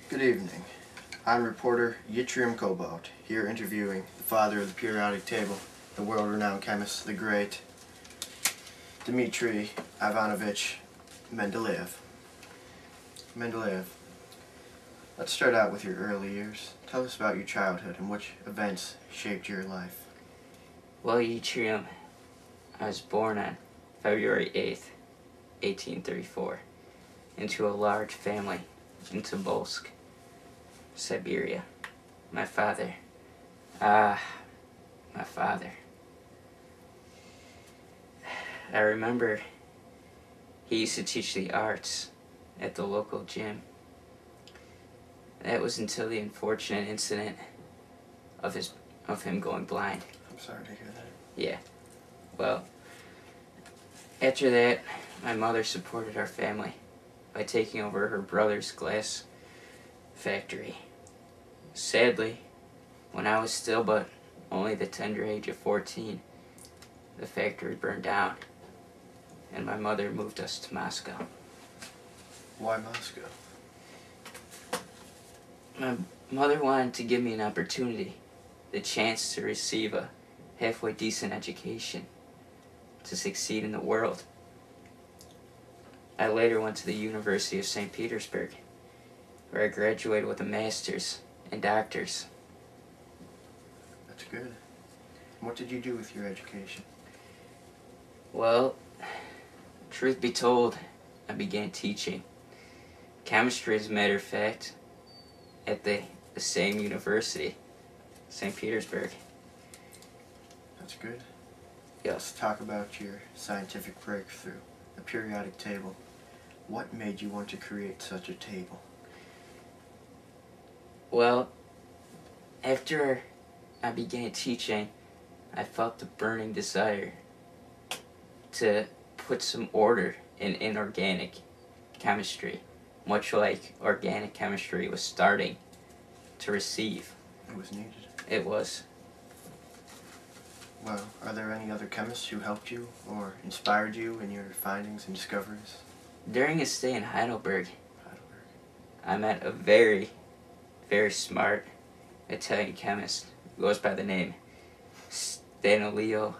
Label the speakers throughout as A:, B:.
A: Good evening. I'm reporter Yttrium Cobalt, here interviewing the father of the periodic table, the world-renowned chemist, the great Dmitri Ivanovich Mendeleev. Mendeleev, let's start out with your early years. Tell us about your childhood and which events shaped your life.
B: Well, Yttrium, I was born on February 8th, 1834, into a large family in Tobolsk, Siberia. My father. My father. I remember he used to teach the arts at the local gym. That was until the unfortunate incident of him going blind.
A: I'm sorry to hear that.
B: Yeah. Well, after that, my mother supported our family by taking over her brother's glass factory. Sadly, when I was still but only the tender age of 14, the factory burned down, and my mother moved us to Moscow.
A: Why Moscow?
B: My mother wanted to give me an opportunity, the chance to receive a halfway decent education, to succeed in the world. I later went to the University of St. Petersburg, where I graduated with a master's and doctor's.
A: That's good. What did you do with your education?
B: Well, truth be told, I began teaching chemistry, as a matter of fact, at the same university, St. Petersburg.
A: That's good.
B: Yes.
A: Let's talk about your scientific breakthrough, the periodic table. What made you want to create such a table?
B: Well, after I began teaching, I felt the burning desire to put some order in inorganic chemistry, much like organic chemistry was starting to receive.
A: It was needed.
B: It was.
A: Well, are there any other chemists who helped you or inspired you in your findings and discoveries?
B: During a stay in Heidelberg, I met a very, very smart Italian chemist who goes by the name Stanlio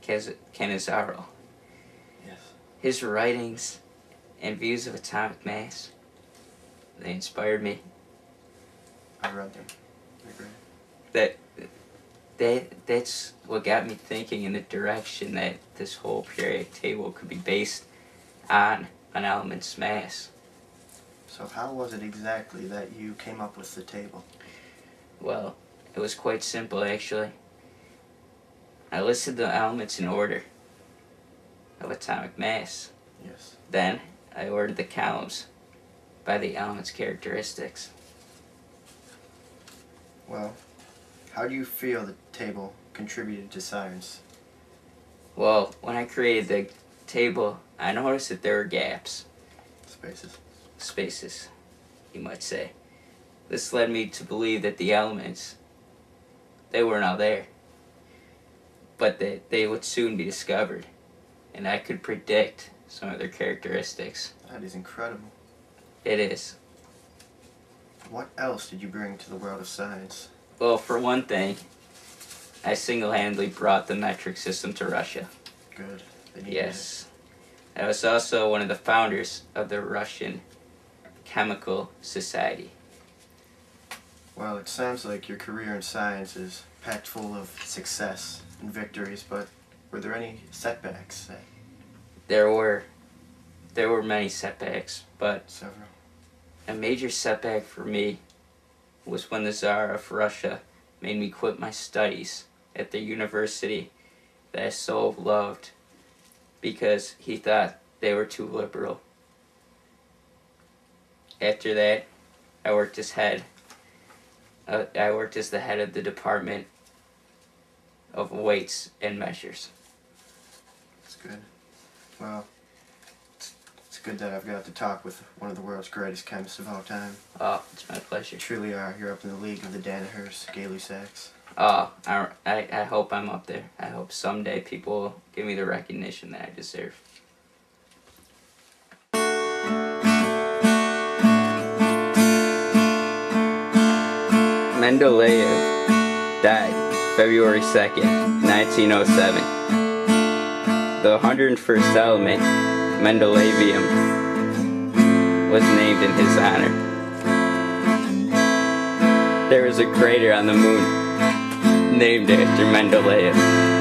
B: Cannizzaro.
A: Yes.
B: His writings and views of atomic mass, they inspired me.
A: I read them. They're great.
B: That's what got me thinking in the direction that this whole periodic table could be based on an element's mass.
A: So how was it exactly that you came up with the table?
B: Well, it was quite simple, actually. I listed the elements in order of atomic mass.
A: Yes.
B: Then I ordered the columns by the element's characteristics.
A: Well, how do you feel the table contributed to science?
B: Well, when I created the table, I noticed that there were gaps. Spaces, you might say. This led me to believe that the elements, they were not there, but that they would soon be discovered, and I could predict some of their characteristics.
A: That is incredible.
B: It is.
A: What else did you bring to the world of science?
B: Well, for one thing, I single-handedly brought the metric system to Russia.
A: Good.
B: Yes. I was also one of the founders of the Russian Chemical Society.
A: Well, it sounds like your career in science is packed full of success and victories, but were there any setbacks?
B: There were many setbacks, but
A: Several.
B: a major setback for me was when the Tsar of Russia made me quit my studies at the university that I so loved because he thought they were too liberal. After that, I worked as the head of the Department of Weights and Measures.
A: That's good. Well, it's good that I've got to talk with one of the world's greatest chemists of all time.
B: Oh, it's my pleasure.
A: You truly are. You're up in the league of the Danahers, Gay-Lussac's.
B: Oh, I hope I'm up there. I hope someday people will give me the recognition that I deserve. Mendeleev died February 2nd, 1907. The 101st element, Mendeleevium, was named in his honor. There is a crater on the moon named after Mendeleev.